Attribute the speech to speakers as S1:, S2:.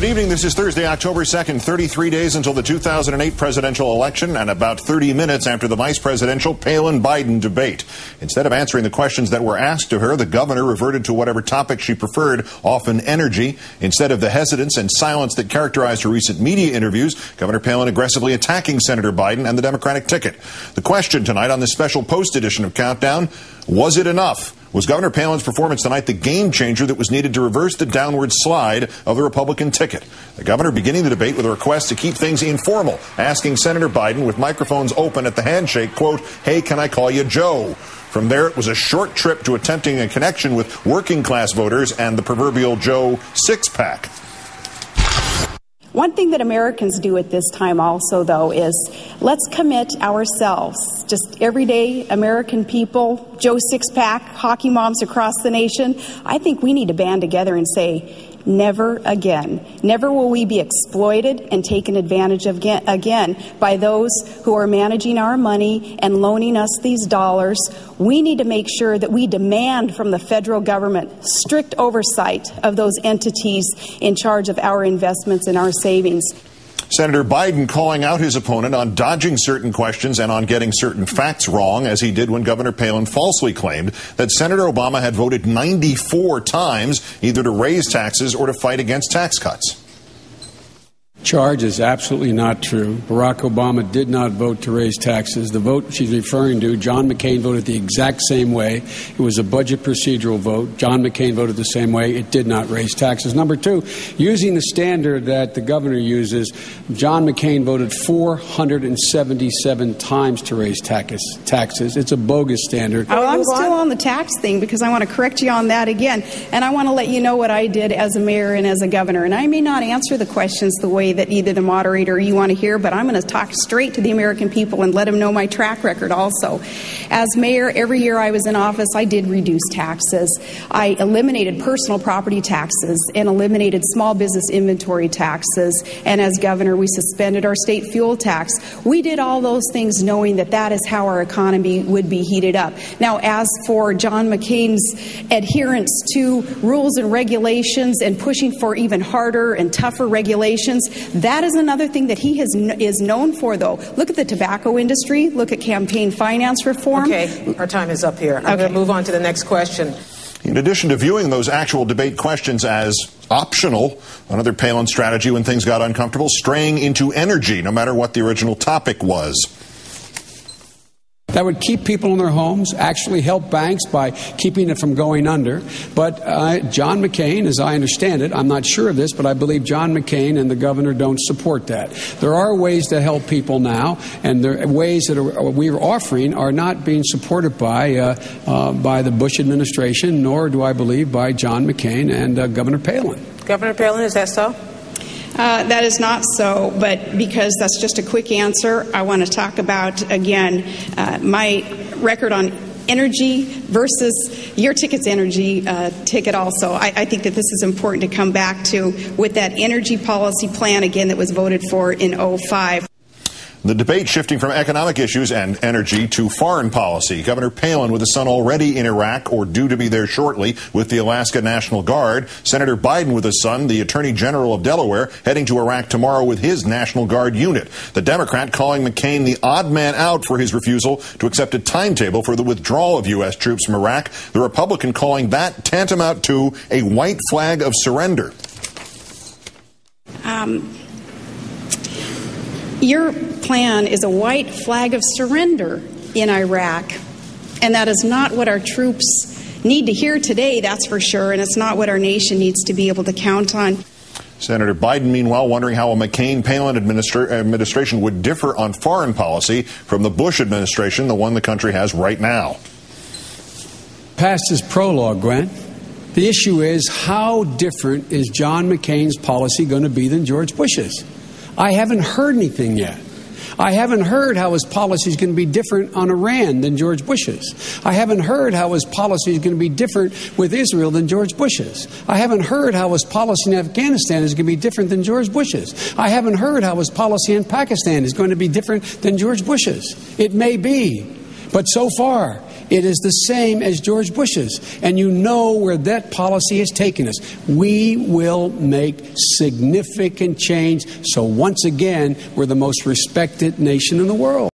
S1: Good evening. This is Thursday, October 2nd, 33 days until the 2008 presidential election and about 30 minutes after the vice presidential Palin-Biden debate. Instead of answering the questions that were asked to her, the governor reverted to whatever topic she preferred, often energy. Instead of the hesitance and silence that characterized her recent media interviews, Governor Palin aggressively attacking Senator Biden and the Democratic ticket. The question tonight on this special post edition of Countdown, was it enough? Was Governor Palin's performance tonight the game changer that was needed to reverse the downward slide of the Republican ticket? The governor beginning the debate with a request to keep things informal, asking Senator Biden with microphones open at the handshake, quote, "Hey, can I call you Joe?" From there, it was a short trip to attempting a connection with working class voters and the proverbial Joe six-pack.
S2: One thing that Americans do at this time also, though, is let's commit ourselves, just everyday American people, Joe Six-Pack, hockey moms across the nation. I think we need to band together and say, never again. Never will we be exploited and taken advantage of again by those who are managing our money and loaning us these dollars. We need to make sure that we demand from the federal government strict oversight of those entities in charge of our investments and our savings.
S1: Senator Biden calling out his opponent on dodging certain questions and on getting certain facts wrong, as he did when Governor Palin falsely claimed that Senator Obama had voted 94 times either to raise taxes or to fight against tax cuts.
S3: Charge is absolutely not true. Barack Obama did not vote to raise taxes. The vote she's referring to, John McCain voted the exact same way. It was a budget procedural vote. John McCain voted the same way. It did not raise taxes. Number two, using the standard that the governor uses, John McCain voted 477 times to raise taxes. It's a bogus standard.
S2: Oh, I'm still on the tax thing because I want to correct you on that again. And I want to let you know what I did as a mayor and as a governor. And I may not answer the questions the way that either the moderator or you want to hear, but I'm going to talk straight to the American people and let them know my track record also. As mayor, every year I was in office, I did reduce taxes. I eliminated personal property taxes and eliminated small business inventory taxes. And as governor, we suspended our state fuel tax. We did all those things knowing that that is how our economy would be heated up. Now, as for John McCain's adherence to rules and regulations and pushing for even harder and tougher regulations, that is another thing that he is known for, though. Look at the tobacco industry. Look at campaign finance reform.
S4: Okay, our time is up here. I'm going to move on to the next question.
S1: In addition to viewing those actual debate questions as optional, another Palin strategy when things got uncomfortable, straying into energy, no matter what the original topic was.
S3: That would keep people in their homes, actually help banks by keeping it from going under. But John McCain, as I understand it, I'm not sure of this, but I believe John McCain and the governor don't support that. There are ways to help people now, and the ways that we're offering are not being supported by the Bush administration, nor do I believe by John McCain and Governor Palin.
S4: Governor Palin, is that so?
S2: That is not so, but because that's just a quick answer, I want to talk about, again, my record on energy versus your ticket's energy ticket also. I think that this is important to come back to with that energy policy plan, again, that was voted for in 2005.
S1: The debate shifting from economic issues and energy to foreign policy. Governor Palin with a son already in Iraq or due to be there shortly with the Alaska National Guard. Senator Biden with a son, the Attorney General of Delaware, heading to Iraq tomorrow with his National Guard unit. The Democrat calling McCain the odd man out for his refusal to accept a timetable for the withdrawal of U.S. troops from Iraq. The Republican calling that tantamount to a white flag of surrender.
S2: Your plan is a white flag of surrender in Iraq, and that is not what our troops need to hear today, that's for sure, and it's not what our nation needs to be able to count on.
S1: Senator Biden, meanwhile, wondering how a McCain-Palin administration would differ on foreign policy from the Bush administration, the one the country has right now.
S3: Past his prologue, Gwen. The issue is, how different is John McCain's policy going to be than George Bush's? I haven't heard anything yet. I haven't heard how his policy is going to be different on Iran than George Bush's. I haven't heard how his policy is going to be different with Israel than George Bush's. I haven't heard how his policy in Afghanistan is going to be different than George Bush's. I haven't heard how his policy in Pakistan is going to be different than George Bush's. It may be. But so far, it is the same as George Bush's. And you know where that policy has taken us. We will make significant change. So once again, we're the most respected nation in the world.